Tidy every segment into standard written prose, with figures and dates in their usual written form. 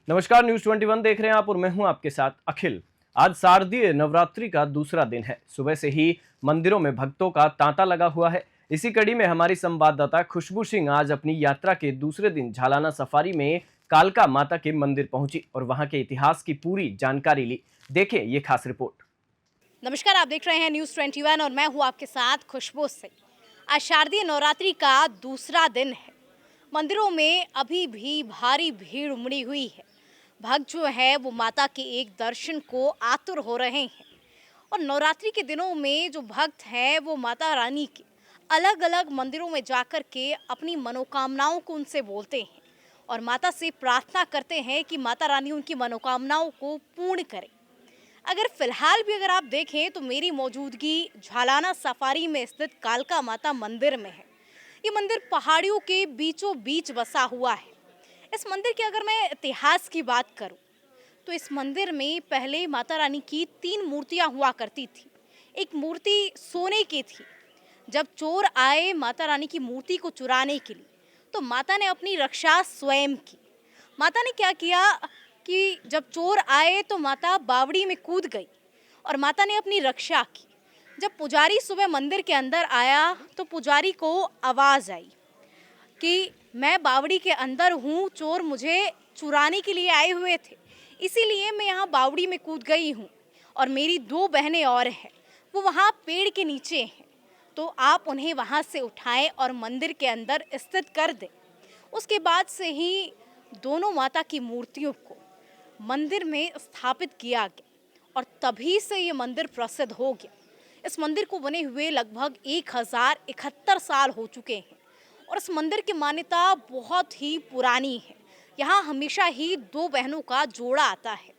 नमस्कार, न्यूज 21 देख रहे हैं आप और मैं हूं आपके साथ अखिल। आज शारदीय नवरात्रि का दूसरा दिन है। सुबह से ही मंदिरों में भक्तों का तांता लगा हुआ है। इसी कड़ी में हमारी संवाददाता खुशबू सिंह आज अपनी यात्रा के दूसरे दिन झालाना सफारी में कालका माता के मंदिर पहुंची और वहां के इतिहास की पूरी जानकारी ली। देखें ये खास रिपोर्ट। नमस्कार, आप देख रहे हैं न्यूज 21 और मैं हूं आपके साथ खुशबू सिंह। आज शारदीय नवरात्रि का दूसरा दिन है। मंदिरों में अभी भी भारी भीड़ उमड़ी हुई है। भक्त जो है वो माता के एक दर्शन को आतुर हो रहे हैं। और नवरात्रि के दिनों में जो भक्त हैं वो माता रानी के अलग अलग मंदिरों में जाकर के अपनी मनोकामनाओं को उनसे बोलते हैं और माता से प्रार्थना करते हैं कि माता रानी उनकी मनोकामनाओं को पूर्ण करे। अगर फिलहाल भी अगर आप देखें तो मेरी मौजूदगी झालाना सफारी में स्थित कालका माता मंदिर में है। ये मंदिर पहाड़ियों के बीचों बीच बसा हुआ है। इस मंदिर के अगर मैं इतिहास की बात करूं तो इस मंदिर में पहले माता रानी की 3 मूर्तियां हुआ करती थी। एक मूर्ति सोने की थी। जब चोर आए माता रानी की मूर्ति को चुराने के लिए तो माता ने अपनी रक्षा स्वयं की। माता ने क्या किया कि जब चोर आए तो माता बावड़ी में कूद गई और माता ने अपनी रक्षा की। जब पुजारी सुबह मंदिर के अंदर आया तो पुजारी को आवाज़ आई कि मैं बावड़ी के अंदर हूँ, चोर मुझे चुराने के लिए आए हुए थे, इसीलिए मैं यहाँ बावड़ी में कूद गई हूँ और मेरी 2 बहनें और हैं, वो वहाँ पेड़ के नीचे हैं, तो आप उन्हें वहाँ से उठाएं और मंदिर के अंदर स्थित कर दें। उसके बाद से ही दोनों माता की मूर्तियों को मंदिर में स्थापित किया गया और तभी से ये मंदिर प्रसिद्ध हो गया। इस मंदिर को बने हुए लगभग 1071 साल हो चुके हैं और इस मंदिर की मान्यता बहुत ही पुरानी है। यहाँ हमेशा ही 2 बहनों का जोड़ा आता है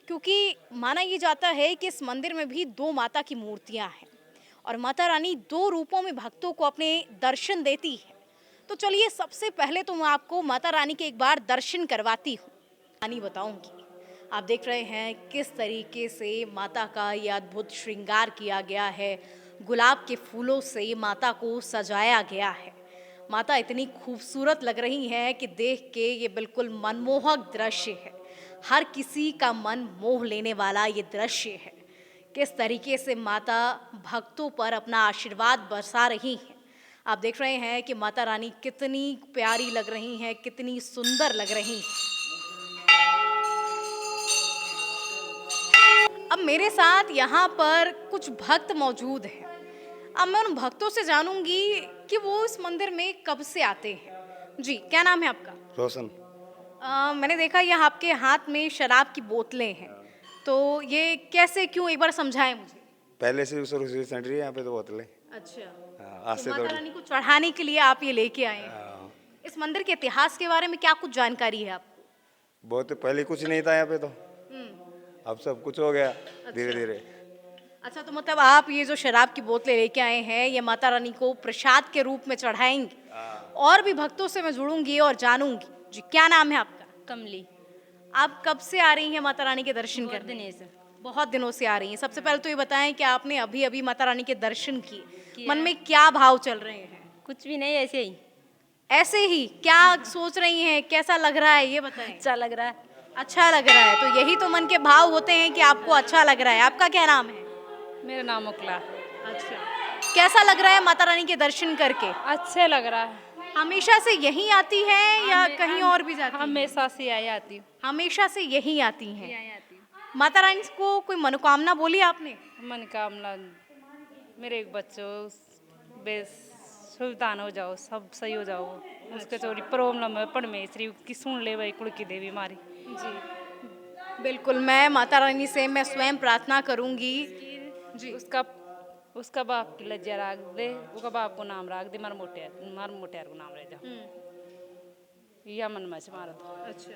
क्योंकि माना ये जाता है कि इस मंदिर में भी 2 माता की मूर्तियाँ हैं और माता रानी 2 रूपों में भक्तों को अपने दर्शन देती है। तो चलिए सबसे पहले तो मैं आपको माता रानी के एक बार दर्शन करवाती हूँ। रानी बताऊँगी। आप देख रहे हैं किस तरीके से माता का यह अद्भुत श्रृंगार किया गया है। गुलाब के फूलों से माता को सजाया गया है। माता इतनी खूबसूरत लग रही हैं कि देख के ये बिल्कुल मनमोहक दृश्य है। हर किसी का मन मोह लेने वाला ये दृश्य है। किस तरीके से माता भक्तों पर अपना आशीर्वाद बरसा रही हैं। आप देख रहे हैं कि माता रानी कितनी प्यारी लग रही हैं, कितनी सुंदर लग रही हैं। अब मेरे साथ यहाँ पर कुछ भक्त मौजूद हैं। अब मैं उन भक्तों से जानूंगी कि वो इस मंदिर में कब से आते हैं। जी, क्या नाम है आपका? रोशन। मैंने देखा ये आपके हाथ में शराब की बोतलें हैं, तो ये कैसे, क्यों, एक बार समझाएं मुझे। पहले से सर्विस सेंटर है यहाँ पे तो बोतलें। अच्छा, आज तो से माता थोड़ी। रानी को चढ़ाने के लिए आप ये लेके आए हैं। हाँ, इस मंदिर के इतिहास के बारे में क्या कुछ जानकारी है आपको? बहुत पहले कुछ नहीं था यहाँ पे तो, अब सब कुछ हो गया धीरे धीरे। अच्छा, तो मतलब आप ये जो शराब की बोतलें लेके आए हैं ये माता रानी को प्रसाद के रूप में चढ़ाएंगे। और भी भक्तों से मैं जुड़ूंगी और जानूंगी। जी, क्या नाम है आपका? कमली। आप कब से आ रही हैं माता रानी के दर्शन बहुत करने? दिनों से। बहुत दिनों से आ रही हैं। सबसे पहले तो ये बताएं कि आपने अभी अभी माता रानी के दर्शन किए, किया। मन में क्या भाव चल रहे हैं? कुछ भी नहीं, ऐसे ही ऐसे ही क्या सोच रही हैं, कैसा लग रहा है ये बताएं। अच्छा लग रहा है। अच्छा लग रहा है, तो यही तो मन के भाव होते हैं कि आपको अच्छा लग रहा है। आपका क्या नाम है? मेरा नाम मुकला। अच्छा, कैसा लग रहा है माता रानी के दर्शन करके? अच्छे लग रहा है। हमेशा से यहीं आती है या कहीं और भी जाती है? हमेशा से आई आती हूँ। हमेशा से यहीं आती हैं। यहीं आती हूँ। माता रानी को कोई मनोकामना बोली आपने? मनोकामना मेरे एक बच्चों बेस सुल्तान हो जाओ, सब सही हो जाओ, उसके चोरी प्रॉब्लम है परमेश्वरी की सुन ले भाई, कुल की देवी हमारी। जी, बिल्कुल, मैं माता रानी से मैं स्वयं प्रार्थना करूंगी। जी, उसका बाप की लज्जा राख दे, उसका बाप को नाम राख दे, मार मोटियार को नाम रह जाओ। या मन में से मारा तो अच्छा,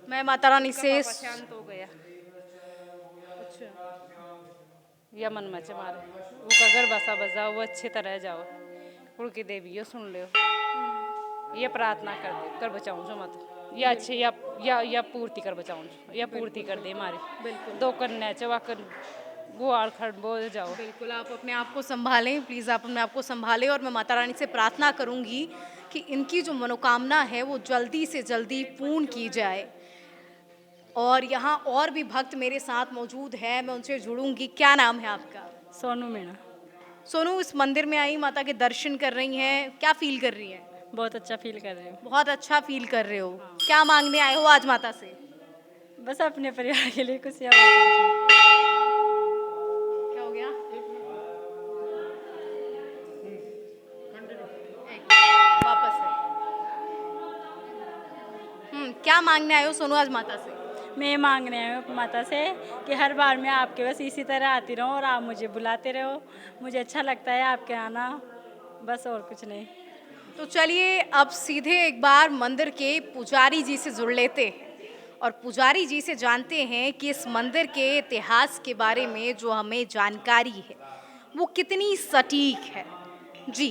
मैं माता रानी से शांत हो गया। अच्छा, या मन में से मारे उसका घर बसा बजाओ, वो अच्छी तरह जाओ, उनकी देवी यो सुन लो, ये प्रार्थना कर दे, कर बचाऊं जो मत या अच्छे या पूर्ति कर बचाऊं, या पूर्ति कर दे हमारी। 2 कन्या चवाकर गुआड़ खड़ बोल जाओ। बिल्कुल, आप अपने आप को संभालें, प्लीज़ आप अपने आप को संभालें और मैं माता रानी से प्रार्थना करूंगी कि इनकी जो मनोकामना है वो जल्दी से जल्दी पूर्ण की जाए। और यहाँ और भी भक्त मेरे साथ मौजूद है, मैं उनसे जुड़ूंगी। क्या नाम है आपका? सोनू मीणा। सोनू, इस मंदिर में आई, माता के दर्शन कर रही हैं, क्या फील कर रही हैं? बहुत अच्छा फील कर रही हूँ। बहुत अच्छा फील कर रहे हो। क्या मांगने आए हो आज माता से? बस अपने परिवार के लिए कुछ क्या हो गया? वापस से। क्या मांगने आए हो सोनू आज माता से? मैं मांगने आई हूँ माता से कि हर बार मैं आपके बस इसी तरह आती रहूँ और आप मुझे बुलाते रहो। मुझे अच्छा लगता है आपके आना, बस और कुछ नहीं। तो चलिए अब सीधे एक बार मंदिर के पुजारी जी से जुड़ लेते हैं और पुजारी जी से जानते हैं कि इस मंदिर के इतिहास के बारे में जो हमें जानकारी है वो कितनी सटीक है। जी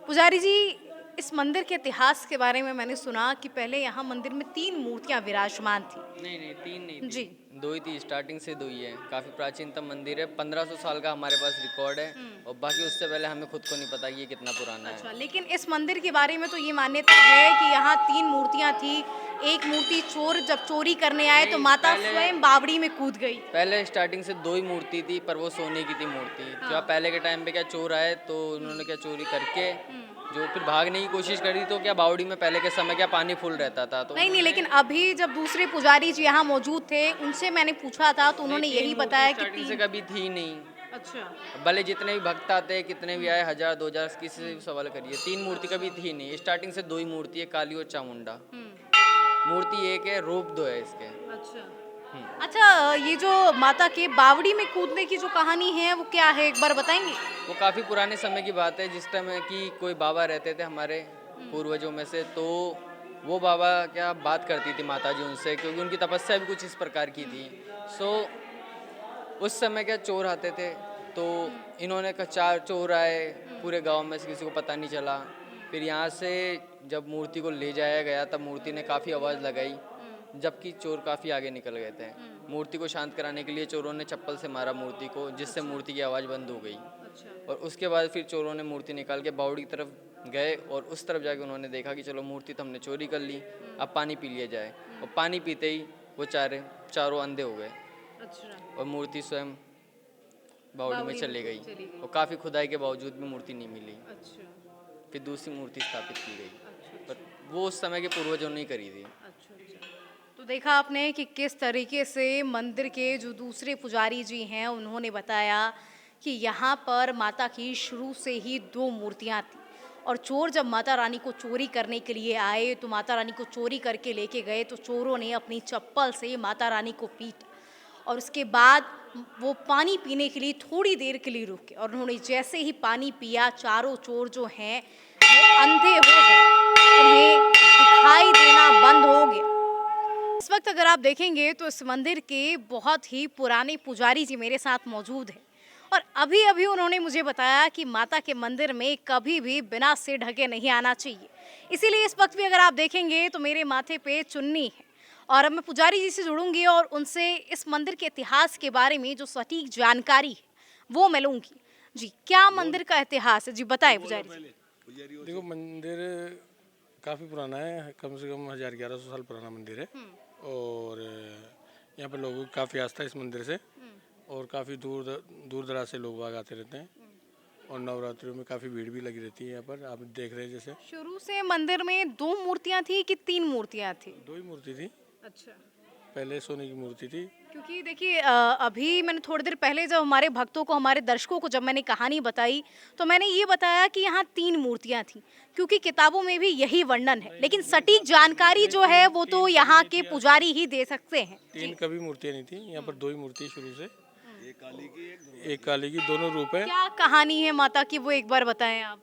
पुजारी जी, इस मंदिर के इतिहास के बारे में मैंने सुना कि पहले यहाँ मंदिर में 3 मूर्तियाँ विराजमान थी। नहीं नहीं, 3 नहीं थी। जी। 2 ही थी, स्टार्टिंग से 2 ही है। काफ़ी प्राचीनतम मंदिर है, 1500 साल का हमारे पास रिकॉर्ड है और बाकी उससे पहले हमें खुद को नहीं पता कि ये कितना पुराना है। अच्छा, लेकिन इस मंदिर के बारे में तो ये मान्यता है कि यहाँ 3 मूर्तियाँ थी। एक मूर्ति चोर जब चोरी करने आए तो नहीं, माता पहले- स्वयं बावड़ी में कूद गई। पहले स्टार्टिंग से 2 ही मूर्ति थी, पर वो सोने की थी मूर्ति। क्या पहले के टाइम पे क्या चोर आए तो उन्होंने क्या चोरी करके जो फिर भागने की कोशिश करी तो क्या बावड़ी में पहले के समय क्या पानी फुल रहता था तो नहीं, लेकिन अभी जब दूसरे पुजारी जी यहाँ मौजूद थे उनसे मैंने पूछा था तो उन्होंने यही बताया कि स्टार्टिंग से 3। कभी थी नहीं। अच्छा। भले जितने भी भक्त आते कितने भी आए, 1000 2000 किसी से भी सवाल करिए, 3 मूर्ति कभी थी नहीं। स्टार्टिंग से 2 ही मूर्ति है, काली और चामुंडा। मूर्ति एक है, रूप 2 है इसके। अच्छा, ये जो माता के बावड़ी में कूदने की जो कहानी है वो क्या है, एक बार बताएंगे? वो काफ़ी पुराने समय की बात है, जिस टाइम कि कोई बाबा रहते थे हमारे पूर्वजों में से, तो वो बाबा क्या बात करती थी माता जी उनसे, क्योंकि उनकी तपस्या भी कुछ इस प्रकार की थी। सो उस समय क्या चोर आते थे तो इन्होंने कहा 4 चोर आए, पूरे गांव में से किसी को पता नहीं चला। फिर यहाँ से जब मूर्ति को ले जाया गया तब मूर्ति ने काफ़ी आवाज़ लगाई, जबकि चोर काफ़ी आगे निकल गए थे। मूर्ति को शांत कराने के लिए चोरों ने चप्पल से मारा मूर्ति को, जिससे मूर्ति की आवाज़ बंद हो गई। और उसके बाद फिर चोरों ने मूर्ति निकाल के बावड़ी की तरफ गए और उस तरफ जाके उन्होंने देखा कि चलो मूर्ति तो हमने चोरी कर ली, अब पानी पी लिया जाए। और पानी पीते ही वो चारों अंधे हो गए और मूर्ति स्वयं बावड़ी में चली गई और काफ़ी खुदाई के बावजूद भी मूर्ति नहीं मिली। फिर दूसरी मूर्ति स्थापित की गई, पर वो उस समय के पूर्वजों ने ही करी थी। तो देखा आपने कि किस तरीके से मंदिर के जो दूसरे पुजारी जी हैं उन्होंने बताया कि यहाँ पर माता की शुरू से ही 2 मूर्तियाँ थी और चोर जब माता रानी को चोरी करने के लिए आए तो माता रानी को चोरी करके लेके गए तो चोरों ने अपनी चप्पल से माता रानी को पीटा और उसके बाद वो पानी पीने के लिए थोड़ी देर के लिए रुके और उन्होंने जैसे ही पानी पिया, चारों चोर जो हैं वो अंधे हो गए, उन्हें दिखाई देना बंद हो गया। इस वक्त अगर आप देखेंगे तो इस मंदिर के बहुत ही पुराने पुजारी जी मेरे साथ मौजूद हैं और अभी अभी उन्होंने मुझे बताया कि माता के मंदिर में कभी भी बिना सिर ढके नहीं आना चाहिए। इसीलिए इस वक्त भी अगर आप देखेंगे तो मेरे माथे पे चुन्नी है और अब मैं पुजारी जी से जुड़ूंगी और उनसे इस मंदिर के इतिहास के बारे में जो सटीक जानकारी है वो मैं लूँगी। जी, क्या मंदिर का इतिहास है? जी बताएं पुजारी जी। देखो, मंदिर काफ़ी पुराना है, कम से कम 1100 साल पुराना मंदिर है और यहाँ पर लोगों की काफ़ी आस्था है इस मंदिर से और काफ़ी दूर दराज से लोग बाग आते रहते हैं और नवरात्रियों में काफ़ी भीड़ भी लगी रहती है। यहाँ पर आप देख रहे हैं जैसे शुरू से मंदिर में 2 मूर्तियाँ थी कि 3 मूर्तियाँ थी? 2 ही मूर्ति थी। अच्छा। पहले सोने की मूर्ति थी। क्योंकि देखिए अभी मैंने थोड़ी देर पहले जब हमारे भक्तों को, हमारे दर्शकों को जब मैंने कहानी बताई तो मैंने ये बताया कि यहाँ 3 मूर्तियाँ थी क्योंकि किताबों में भी यही वर्णन है, लेकिन सटीक जानकारी जो है वो तो यहाँ के पुजारी ही दे सकते हैं। 3 कभी मूर्तियाँ नहीं थी, यहाँ पर 2 ही मूर्ति शुरू से, एक काली की, दोनों रूप है। क्या कहानी है माता की वो एक बार बताएं आप।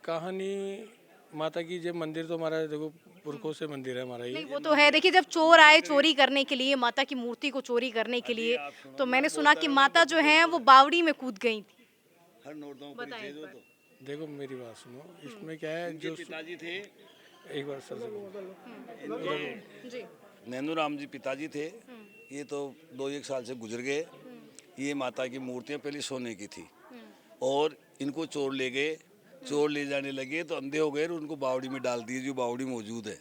कहानी माता की, जब मंदिर तो हमारा देखो पुरखों से मंदिर है हमारा ये। नहीं वो तो है, देखिए जब चोर आए चोरी करने के लिए, माता की मूर्ति को चोरी करने के लिए, तो मैंने सुना कि माता जो है वो बावड़ी में कूद गई थी। बताएं एक बार। देखो मेरी बात सुनो, इसमें क्या है, जो पिताजी थे, एक बार सर से जी। नैनूराम जी पिताजी थे, ये तो 2-1 साल से गुजर गए। ये माता की मूर्तियाँ पहले सोने की थी और इनको चोर ले गए, चोर ले जाने लगे तो अंधे हो गए और उनको बावड़ी में डाल दिए, जो बावड़ी मौजूद है।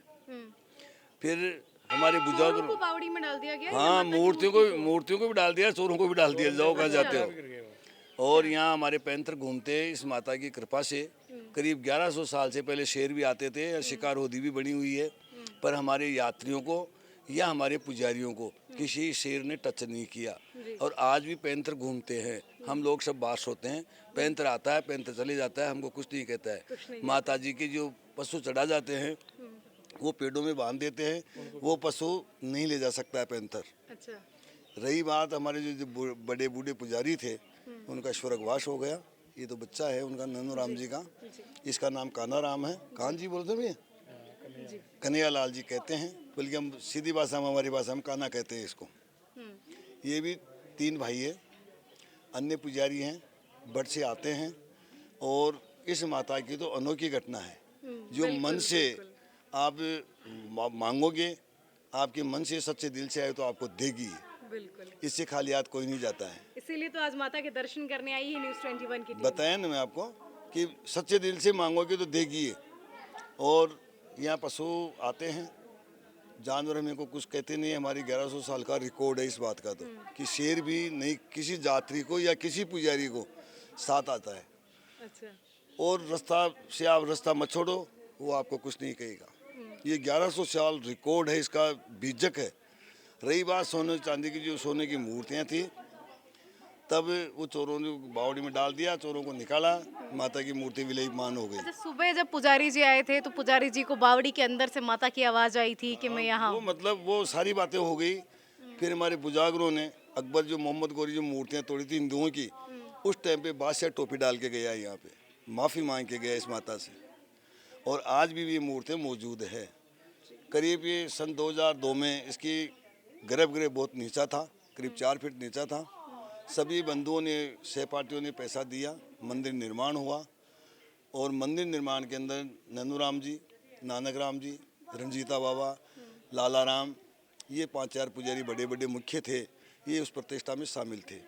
फिर हमारे बुजुर्ग को बावड़ी में डाल दिया गया है? हाँ, मूर्तियों को भी डाल दिया, चोरों को भी डाल दिया, जाओ कहाँ जाते हो। और यहाँ हमारे पैंथर घूमते हैं। इस माता की कृपा से करीब 1100 साल से पहले शेर भी आते थे और शिकार होदी भी बनी हुई है, पर हमारे यात्रियों को या हमारे पुजारियों को किसी शेर ने टच नहीं किया। और आज भी पैंथर घूमते हैं, हम लोग सब बाहर सोते हैं, पैंथर आता है, पैंथर चले जाता है, हमको कुछ नहीं कहता है। माता जी के जो पशु चढ़ा जाते हैं वो पेड़ों में बांध देते हैं, वो पशु नहीं ले जा सकता है पैंथर। अच्छा। रही बात हमारे जो बड़े बूढ़े पुजारी थे, उनका स्वर्गवास हो गया। ये तो बच्चा है उनका, नैनू राम जी का, इसका नाम कान्हा राम है। कान जी बोलते हैं भैया, कन्हैया लाल जी कहते हैं, बल्कि हम सीधी भाषा में, हमारी भाषा में कान्हा कहते हैं इसको। ये भी 3 भाई है, अन्य पुजारी हैं, बट से आते हैं। और इस माता की तो अनोखी घटना है, जो मन से आप मांगोगे, आपके मन से सच्चे दिल से आए तो आपको देगी। बिल्कुल, इससे खाली हाथ कोई नहीं जाता है। इसीलिए तो आज माता के दर्शन करने आई है न्यूज़ 21 की टीम। बताया ना मैं आपको कि सच्चे दिल से मांगोगे तो देगी। और यहाँ पशु आते हैं, जानवर हमें को कुछ कहते नहीं। हमारी 1100 साल का रिकॉर्ड है इस बात का, तो कि शेर भी नहीं किसी यात्री को या किसी पुजारी को साथ आता है। अच्छा। और रास्ता से आप रास्ता मत छोड़ो, वो आपको कुछ नहीं कहेगा। ये 1100 साल रिकॉर्ड है, इसका बीजक है। रही बात सोने चांदी की, जो सोने की मूर्तियाँ थी, तब वो चोरों ने बावड़ी में डाल दिया, चोरों को निकाला, माता की मूर्ति विलयमान हो गई। अच्छा, सुबह जब पुजारी जी आए थे तो पुजारी जी को बावड़ी के अंदर से माता की आवाज आई थी कि मैं यहाँ वो मतलब वो सारी बातें हो गई। फिर हमारे बुजुर्गों ने, अकबर जो मोहम्मद गोरी जो मूर्तियाँ तोड़ी थी हिंदुओं की, उस टाइम पे बादशाह टोपी डाल के गया यहाँ पे, माफ़ी मांग के गया इस माता से। और आज भी ये मूर्तियाँ मौजूद है। करीब ये सन 2002 में इसकी गर्भगृह बहुत नीचा था, करीब 4 फीट नीचा था। सभी बंधुओं ने, सहपाठियों ने पैसा दिया, मंदिर निर्माण हुआ। और मंदिर निर्माण के अंदर नैनू राम जी, नानक राम जी, रंजीता बाबा, लाला राम, ये 5-4 पुजारी बड़े बड़े मुख्य थे, ये उस प्रतिष्ठा में शामिल थे।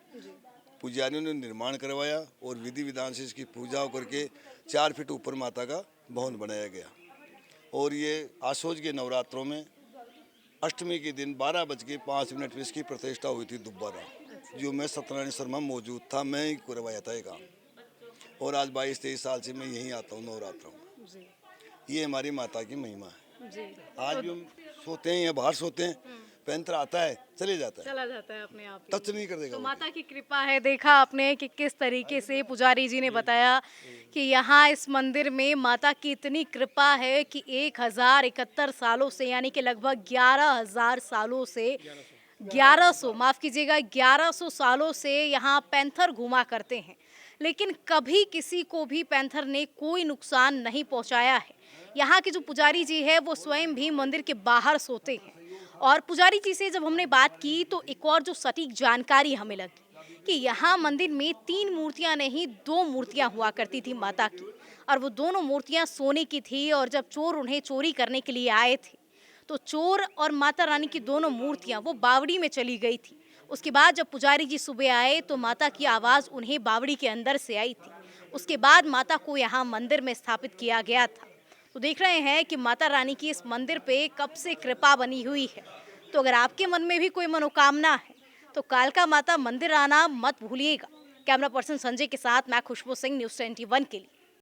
पुजारियों ने निर्माण करवाया और विधि विधान से इसकी पूजा करके 4 फीट ऊपर माता का भवन बनाया गया। और ये आशोज के नवरात्रों में अष्टमी के दिन 12:05 पे इसकी प्रतिष्ठा हुई थी दोबारा, जो मैं सत्यनारायण शर्मा मौजूद था, मैं ही करवाया था ये काम। और आज 22-23 साल से मैं यहीं आता हूँ नवरात्रों में। ये हमारी माता की महिमा है। आज भी हम सोते हैं या बाहर सोते हैं, पैंथर आता है, चले जाता है, चला जाता है अपने आप ही। टच नहीं कर देगा। तो वो। माता की कृपा है। देखा आपने कि किस तरीके से पुजारी जी ने बताया कि यहाँ इस मंदिर में माता की इतनी कृपा है कि 1071 सालों से, यानी कि लगभग 11,000 सालों से, 1100 माफ कीजिएगा, 1100 सालों से यहाँ पैंथर घुमा करते हैं, लेकिन कभी किसी को भी पैंथर ने कोई नुकसान नहीं पहुँचाया है। यहाँ के जो पुजारी जी है वो स्वयं भी मंदिर के बाहर सोते हैं। और पुजारी जी से जब हमने बात की तो एक और जो सटीक जानकारी हमें लगी कि यहाँ मंदिर में 3 मूर्तियाँ नहीं, 2 मूर्तियाँ हुआ करती थी माता की, और वो दोनों मूर्तियाँ सोने की थी। और जब चोर उन्हें चोरी करने के लिए आए थे तो चोर और माता रानी की दोनों मूर्तियाँ वो बावड़ी में चली गई थी। उसके बाद जब पुजारी जी सुबह आए तो माता की आवाज़ उन्हें बावड़ी के अंदर से आई थी। उसके बाद माता को यहाँ मंदिर में स्थापित किया गया था। तो देख रहे हैं कि माता रानी की इस मंदिर पे कब से कृपा बनी हुई है। तो अगर आपके मन में भी कोई मनोकामना है तो कालका माता मंदिर आना मत भूलिएगा। कैमरा पर्सन संजय के साथ मैं खुशबू सिंह, न्यूज़ 21 के लिए।